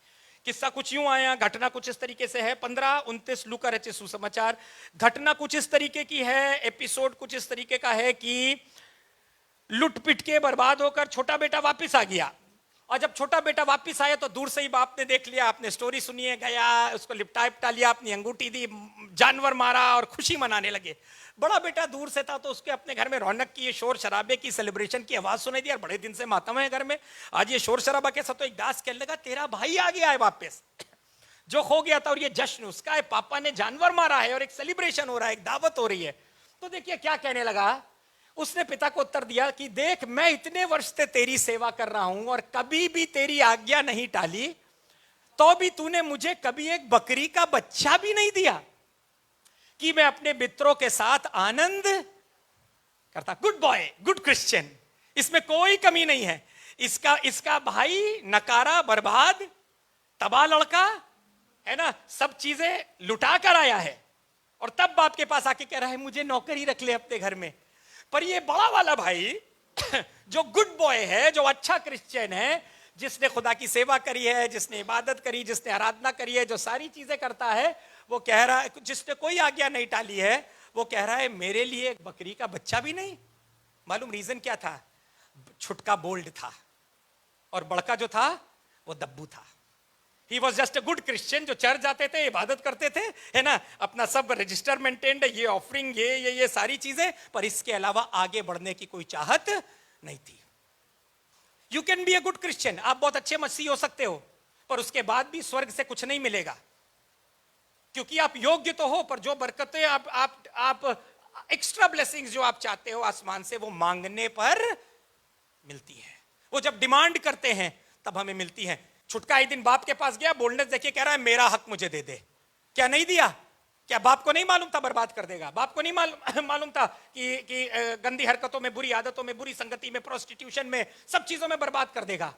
किस्सा कुछ यूं आया, घटना कुछ इस तरीके से है। 15-29 लूका रचित सुसमाचार। घटना कुछ इस तरीके की है, एपिसोड कुछ इस तरीके का है कि लुट पिट के बर्बाद होकर छोटा बेटा वापस आ गया। और जब छोटा बेटा वापस आया तो दूर से ही बाप ने देख लिया, आपने स्टोरी सुनी है, गया उसको लिपटा लिया, अपनी अंगूठी दी, जानवर मारा और खुशी मनाने लगे। बड़ा बेटा दूर से था तो उसके अपने घर में रौनक की, शोर शराबे की, सेलिब्रेशन की आवाज सुनाई दी। और बड़े दिन से मातम है घर में, आज ये शोर शराबा कैसा? तो एक दास कहने लगा तेरा भाई आ गया है वापस, जो खो गया था, और ये जश्न उसका है, पापा ने जानवर मारा है और एक सेलिब्रेशन हो रहा है, एक दावत हो रही है। तो देखिए क्या कहने लगा, उसने पिता को उत्तर दिया कि देख, मैं इतने वर्ष से तेरी सेवा कर रहा हूं और कभी भी तेरी आज्ञा नहीं टाली, तो भी तूने मुझे कभी एक बकरी का बच्चा भी नहीं दिया कि मैं अपने मित्रों के साथ आनंद करता। गुड बॉय, गुड क्रिश्चियन, इसमें कोई कमी नहीं है। इसका भाई नकारा, बर्बाद, तबाह लड़का है ना, सब चीजें लुटा कर आया है, और तब बाप के पास आके कह रहा है मुझे नौकरी रख ले अपने घर में। पर ये बड़ा वाला भाई जो गुड बॉय है, जो अच्छा क्रिश्चियन है, जिसने खुदा की सेवा करी है, जिसने इबादत करी, जिसने आराधना करी है, जो सारी चीजें करता है, वो कह रहा है, जिसने कोई आज्ञा नहीं टाली है, वो कह रहा है मेरे लिए एक बकरी का बच्चा भी नहीं। मालूम रीजन क्या था? छुटका बोल्ड था और बड़का जो था वो दब्बू था। He was just a good Christian, जो चर्च जाते थे, इबादत करते थे, है ना, अपना सब रजिस्टर मेंटेन्ड, ये ऑफरिंग, ये सारी चीजें, पर इसके अलावा आगे बढ़ने की कोई चाहत नहीं थी। You can be a good Christian, आप बहुत अच्छे मसीह हो सकते हो, पर उसके बाद भी स्वर्ग से कुछ नहीं मिलेगा, क्योंकि आप योग्य तो हो, पर जो बरकतें आप एक्स्ट्रा ब्लेसिंग्स जो आप चाहते हो आसमान से, वो मांगने पर मिलती है। वो जब डिमांड करते हैं तब हमें मिलती है। छुटका एक दिन बाप के पास गया, बोल्डनेस देखिए, कह रहा है मेरा हक मुझे दे दे। क्या नहीं दिया? क्या बाप को नहीं मालूम था बर्बाद कर देगा? बाप को नहीं मालूम था कि गंदी हरकतों में, बुरी आदतों में, बुरी संगति में, प्रोस्टिट्यूशन में, सब चीजों में बर्बाद कर देगा?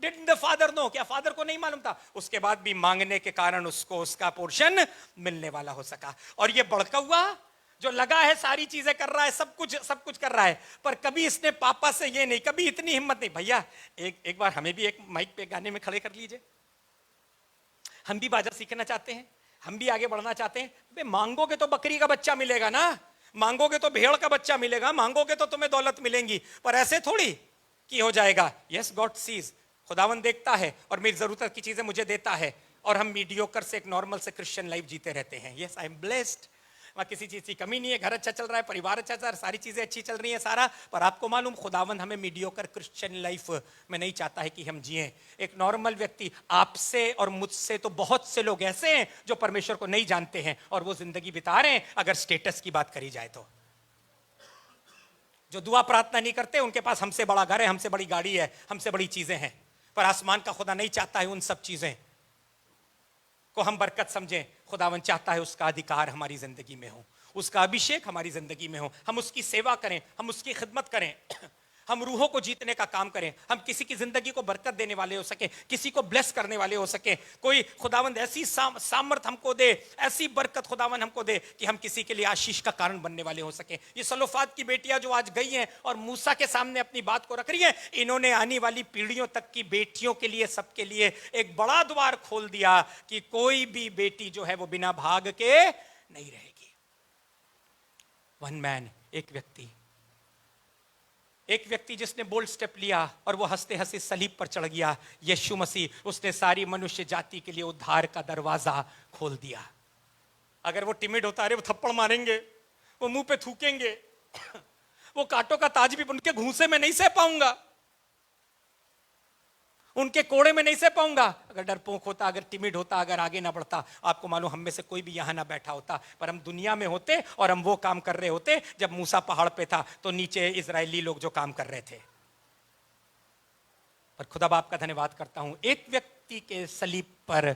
Didn't the father know? क्या फादर को नहीं मालूम था? उसके बाद भी मांगने के कारण उसको उसका पोर्शन मिलने वाला हो सका। और ये बड़कौआ जो लगा है, सारी चीजें कर रहा है, सब कुछ कर रहा है, पर कभी इसने पापा से ये नहीं, कभी इतनी हिम्मत नहीं। भैया एक बार हमें भी एक माइक पे गाने में खड़े कर लीजिए, हम भी बाजा सीखना चाहते हैं, हम भी आगे बढ़ना चाहते हैं। बे मांगोगे तो बकरी का बच्चा मिलेगा ना, मांगोगे तो भेड़ का बच्चा मिलेगा, मांगोगे तो तुम्हें दौलत मिलेंगी, पर ऐसे थोड़ी कि हो जाएगा। यस, गॉड सीज, खुदावन देखता है और मेरी जरूरत की चीजें मुझे देता है, और हम मीडियोकर से एक नॉर्मल से क्रिश्चियन लाइफ जीते रहते हैं। यस, आई एम ब्लेस्ड, वहां किसी चीज की कमी नहीं है, घर अच्छा चल रहा है, परिवार अच्छा चल रहा है, सारी चीजें अच्छी चल रही है सारा। पर आपको मालूम, खुदावन हमें मीडियोकर क्रिश्चियन लाइफ में नहीं चाहता है कि हम जिए। एक नॉर्मल व्यक्ति, आपसे और मुझसे तो बहुत से लोग ऐसे हैं जो परमेश्वर को नहीं जानते हैं और वो जिंदगी बिता रहे हैं, अगर स्टेटस की बात करी जाए तो। जो दुआ प्रार्थना नहीं करते, उनके पास हमसे बड़ा घर है, हमसे बड़ी गाड़ी है, हमसे बड़ी चीजें हैं, पर आसमान का खुदा नहीं चाहता है उन सब चीजें को हम बरकत समझें। खुदावन चाहता है उसका अधिकार हमारी जिंदगी में हो, उसका अभिषेक हमारी जिंदगी में हो, हम उसकी सेवा करें, हम उसकी खिदमत करें, हम रूहों को जीतने का काम करें, हम किसी की जिंदगी को बरकत देने वाले हो सके, किसी को ब्लेस करने वाले हो सके। कोई खुदावंद ऐसी सामर्थ हमको दे, ऐसी बरकत खुदावंद हमको दे कि हम किसी के लिए आशीष का कारण बनने वाले हो सके। ये सलोफाद की बेटियां जो आज गई हैं और मूसा के सामने अपनी बात को रख रही हैं, इन्होंने आने वाली पीढ़ियों तक की बेटियों के लिए, सबके लिए एक बड़ा द्वार खोल दिया कि कोई भी बेटी जो है वो बिना भाग के नहीं रहेगी। वन मैन, एक व्यक्ति जिसने बोल्ड स्टेप लिया और वो हंसते हंसते सलीब पर चढ़ गया, यीशु मसीह, उसने सारी मनुष्य जाति के लिए उद्धार का दरवाजा खोल दिया। अगर वो टिमिड होता, अरे वो थप्पड़ मारेंगे, वो मुंह पे थूकेंगे, वो कांटों का ताज भी उनके घूंसे में नहीं सह पाऊंगा, उनके कोड़े में नहीं सह पाऊंगा। अगर डरपोक होता, अगर टिमिड होता, अगर आगे ना बढ़ता, आपको मालूम हम में से कोई भी यहां ना बैठा होता, पर हम दुनिया में होते और हम वो काम कर रहे होते। जब मूसा पहाड़ पे था तो नीचे इजरायली लोग जो काम कर रहे थे। पर खुदा बाप का धन्यवाद करता हूं, एक व्यक्ति के सलीब पर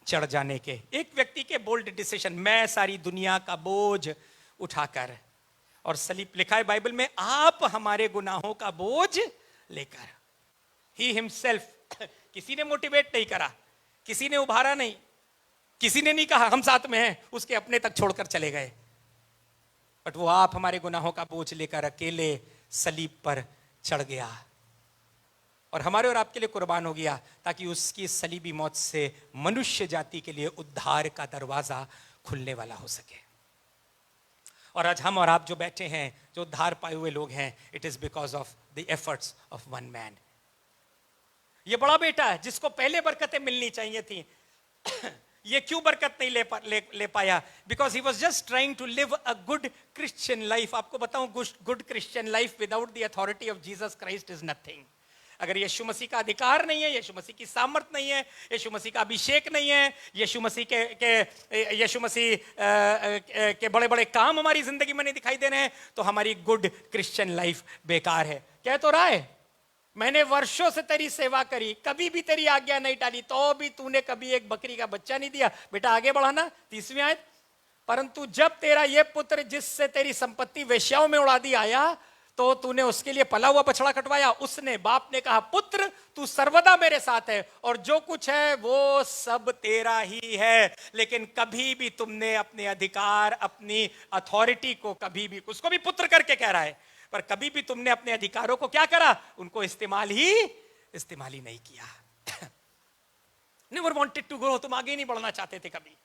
चढ़ जाने के, एक व्यक्ति के बोल्ड डिसीजन, मैं सारी दुनिया का बोझ उठाकर, और सलीब लिखा है बाइबल में, आप हमारे गुनाहों का बोझ लेकर। ही हिमसेल्फ, किसी ने मोटिवेट नहीं करा, किसी ने उभारा नहीं, किसी ने नहीं कहा हम साथ में हैं, उसके अपने तक छोड़कर चले गए। बट वो आप हमारे गुनाहों का बोझ लेकर अकेले सलीब पर चढ़ गया और हमारे और आपके लिए कुर्बान हो गया, ताकि उसकी सलीबी मौत से मनुष्य जाति के लिए उद्धार का दरवाजा खुलने वाला हो सके। और आज हम और आप जो बैठे हैं, जो उद्धार पाए हुए लोग हैं, it is because of the efforts of one man. ये बड़ा बेटा है जिसको पहले बरकतें मिलनी चाहिए थी, ये क्यों बरकत नहीं ले पाया? Because he was just trying to live a good Christian life. आपको बताऊं, good Christian life without the authority of Jesus Christ is nothing. अगर यीशु मसीह का अधिकार नहीं है, यीशु मसीह की सामर्थ नहीं है, यीशु मसीह का अभिषेक नहीं है, यीशु मसीह के बड़े बड़े काम हमारी जिंदगी में नहीं दिखाई दे रहे हैं, तो हमारी गुड क्रिश्चियन लाइफ बेकार है। कह तो रहा है, मैंने वर्षों से तेरी सेवा करी, कभी भी तेरी आज्ञा नहीं टाली, तो भी तूने कभी एक बकरी का बच्चा नहीं दिया। बेटा आगे बढ़ाना, 30वीं आयत, परंतु जब तेरा ये पुत्र जिससे तेरी संपत्ति वेश्याओं में उड़ा दी आया, तो तूने उसके लिए पला हुआ बछड़ा कटवाया। उसने, बाप ने कहा, पुत्र तू सर्वदा मेरे साथ है और जो कुछ है वो सब तेरा ही है, लेकिन कभी भी तुमने अपने अधिकार, अपनी अथॉरिटी को कभी भी, उसको भी पुत्र करके कह रहा है, पर कभी भी तुमने अपने अधिकारों को क्या करा? उनको इस्तेमाल ही नहीं किया। नेवर वांटेड टू ग्रो, तुम आगे नहीं बढ़ना चाहते थे कभी।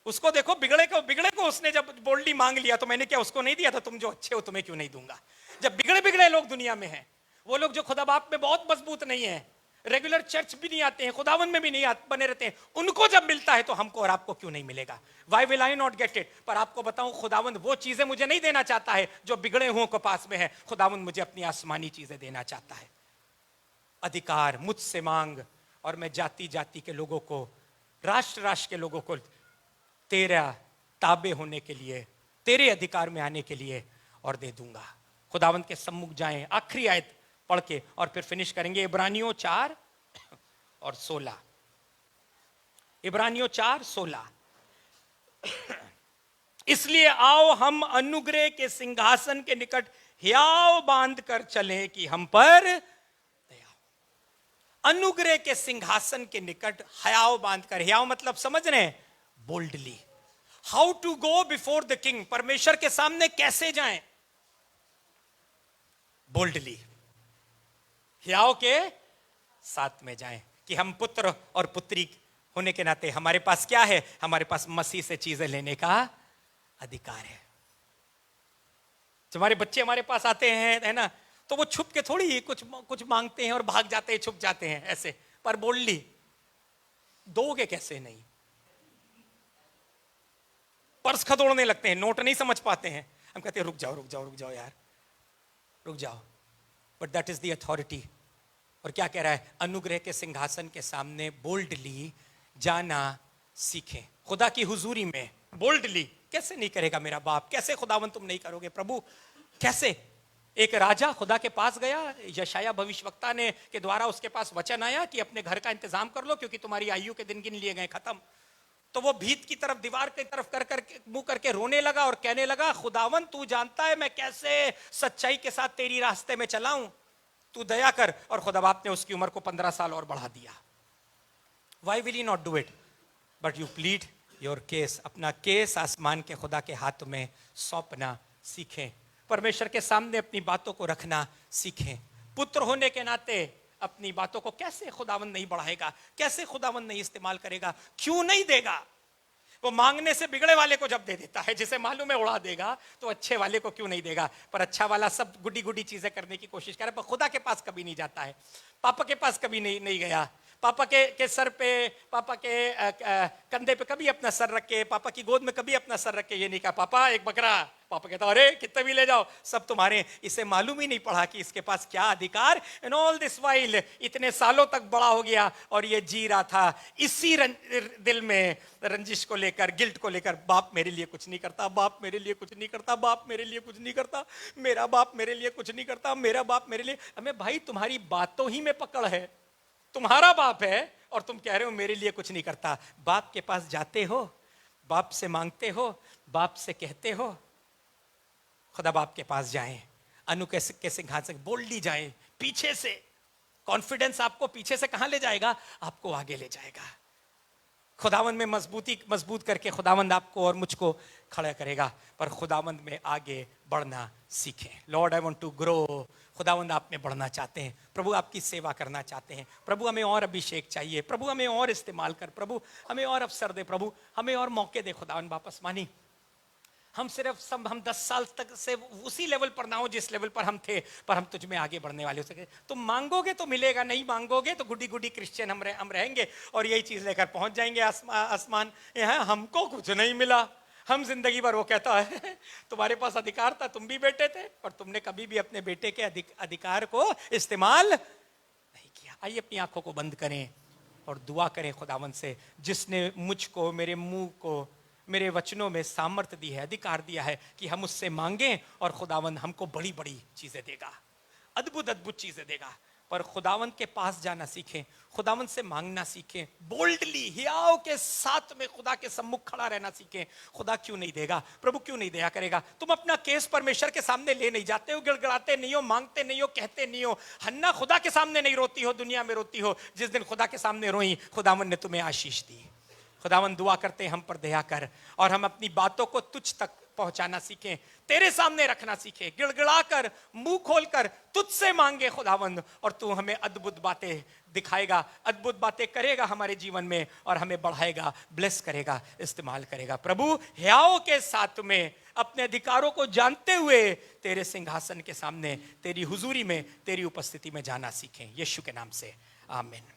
उसको देखो, बिगड़े को उसने जब बोल्डली मांग लिया, तो मैंने क्या उसको नहीं दिया था? तुम जो अच्छे हो तुम्हें क्यों नहीं दूंगा? जब बिगड़े लोग दुनिया में हैं, वो लोग जो खुदा बाप में बहुत मजबूत नहीं है, रेगुलर चर्च भी नहीं आते हैं, खुदावन में भी नहीं बने रहते हैं, उनको जब मिलता है तो हमको और आपको क्यों नहीं मिलेगा? Why will I not get it? पर आपको बताऊं, खुदावन वो चीजें मुझे नहीं देना चाहता है जो बिगड़े हुओं को पास में है। खुदावन मुझे अपनी आसमानी चीजें देना चाहता है। अधिकार मुझसे मांग और मैं जाति जाति के लोगों को, राष्ट्र के लोगों को तेरा ताबे होने के लिए, तेरे अधिकार में आने के लिए और दे दूंगा। खुदावंत के सम्मुख जाएं, आखिरी आयत पढ़ के और फिर फिनिश करेंगे। इब्रानियों 4 और 16। इब्रानियों 4:16। इसलिए आओ हम अनुग्रह के सिंहासन के निकट हियाव बांध कर चलें कि हम पर दया हो। अनुग्रह के सिंहासन के निकट हयाव बांध कर, हियाव मतलब समझ रहे हैं? Boldly. How to go before the king, परमेश्वर के सामने कैसे जाएं? बोल्डली, हियाव के साथ में जाएं कि हम पुत्र और पुत्री होने के नाते हमारे पास क्या है? हमारे पास मसीह से चीजें लेने का अधिकार है। जब हमारे बच्चे हमारे पास आते हैं, है ना, तो वो छुप के थोड़ी कुछ कुछ मांगते हैं और भाग जाते हैं, छुप जाते हैं ऐसे, पर बोल्डली दोगे कैसे नहीं। पर्स खदोड़ने लगते हैं, नोट नहीं समझ पाते हैं, हम कहते हैं रुक जाओ रुक जाओ रुक जाओ यार, रुक जाओ। But that is the authority. और क्या कह रहा है, अनुग्रह के सिंहासन के सामने बोल्डली जाना सीखें। खुदा की हुजूरी में बोल्डली कैसे नहीं करेगा मेरा बाप, कैसे खुदावन तुम नहीं करोगे प्रभु, कैसे। एक राजा खुदा के पास गया, यशाया भविष्यवक्ता ने के द्वारा उसके पास वचन आया कि अपने घर का इंतजाम कर लो क्योंकि तुम्हारी आयु के दिन गिन लिए गए, खत्म। तो वो भीत की तरफ, दीवार की तरफ कर करके मुंह करके रोने लगा और कहने लगा, खुदावन तू जानता है मैं कैसे सच्चाई के साथ तेरी रास्ते में चलाऊं, तू दया कर। और खुदा बाप ने उसकी उम्र को 15 साल और बढ़ा दिया। Why will you not do it? But you plead your case. अपना केस आसमान के खुदा के हाथ में सौंपना सीखें। परमेश्वर के सामने अपनी बातों को रखना सीखें। पुत्र होने के नाते अपनी बातों को कैसे खुदावन नहीं बढ़ाएगा, कैसे खुदावन नहीं इस्तेमाल करेगा, क्यों नहीं देगा। वो मांगने से बिगड़े वाले को जब दे देता है, जिसे मालूम है उड़ा देगा, तो अच्छे वाले को क्यों नहीं देगा। पर अच्छा वाला सब गुड्डी गुड्डी चीजें करने की कोशिश करे, पर खुदा के पास कभी नहीं जाता है, पापा के पास कभी नहीं गया। पापा के सर पे, पापा के कंधे पे कभी अपना सर रख के, पापा की गोद में कभी अपना सर रख के ये नहीं कहा पापा एक बकरा। पापा कहता अरे कितने भी ले जाओ, सब तुम्हारे। इसे मालूम ही नहीं पड़ा कि इसके पास क्या अधिकार। इन ऑल दिस वाइल इतने सालों तक बड़ा हो गया और ये जी रहा था इसी दिल में रंजिश को लेकर, गिल्ट को लेकर, बाप मेरे लिए कुछ नहीं करता, बाप मेरे लिए कुछ नहीं करता, बाप मेरे लिए कुछ नहीं करता, मेरा बाप मेरे लिए कुछ नहीं करता, मेरा बाप मेरे लिए। हमें भाई तुम्हारी बातों ही में पकड़ है, तुम्हारा बाप है और तुम कह रहे हो मेरे लिए कुछ नहीं करता। बाप के पास जाते हो, बाप से मांगते हो, बाप से कहते हो। खुदा बाप के पास जाएं, अनु के सिंहासन से बोल्डली जाएं, पीछे से। कॉन्फिडेंस आपको पीछे से कहां ले जाएगा, आपको आगे ले जाएगा। खुदावंद में मजबूत करके खुदावंद आपको और मुझको खड़ा करेगा। पर खुदावंद में आगे बढ़ना सीखें। Lord I want to grow. खुदावंद आप में बढ़ना चाहते हैं, प्रभु आपकी सेवा करना चाहते हैं। प्रभु हमें और अभिषेक चाहिए, प्रभु हमें और इस्तेमाल कर, प्रभु हमें और अवसर दे, प्रभु हमें और मौके दे। खुदावंद वापस मानी हम हम 10 साल तक से उसी लेवल पर ना हो जिस लेवल पर हम थे, पर हम तुझ में आगे बढ़ने वाले हो सके। तुम मांगोगे तो मिलेगा, नहीं मांगोगे तो गुडी गुडी क्रिश्चियन हम रहेंगे और यही चीज लेकर पहुंच जाएंगे आसमान। यहाँ हमको कुछ नहीं मिला, हम जिंदगी भर, वो कहता है तुम्हारे पास अधिकार था, तुम भी बेटे थे, पर तुमने कभी भी अपने बेटे के अधिकार को इस्तेमाल नहीं किया। आइए अपनी आंखों को बंद करें और दुआ करें खुदावंद से, जिसने मुझको, मेरे मुंह को, मेरे वचनों में सामर्थ्य दी है, अधिकार दिया है कि हम उससे मांगें और खुदावंद हमको बड़ी बड़ी चीजें देगा, अद्भुत अद्भुत चीजें देगा। पर खुदावंद के पास जाना सीखें, खुदावंद से मांगना सीखें, बोल्डली हियाव के साथ में खुदा के सम्मुख खड़ा रहना सीखें। खुदा क्यों नहीं देगा, प्रभु क्यों नहीं दया करेगा। तुम अपना केस परमेश्वर के सामने ले नहीं जाते हो, गिड़गिड़ाते नहीं हो, मांगते नहीं हो, कहते नहीं हो। हन्ना खुदा के सामने नहीं रोती हो, दुनिया में रोती हो। जिस दिन खुदा के सामने रोई, खुदावंद ने तुम्हें आशीष दी। खुदावंद दुआ करते हैं हम पर दया कर, और हम अपनी बातों को तुझ तक पहुंचाना सीखें, तेरे सामने रखना सीखें, गिड़गिड़ा कर, मुंह खोलकर तुझसे मांगे खुदावंद, और तू हमें अद्भुत बातें दिखाएगा, अद्भुत बातें करेगा हमारे जीवन में, और हमें बढ़ाएगा, ब्लेस करेगा, इस्तेमाल करेगा। प्रभु हियाव के साथ में अपने अधिकारों को जानते हुए तेरे सिंहासन के सामने, तेरी हुजूरी में, तेरी उपस्थिति में जाना सीखें। यीशु के नाम से आमीन।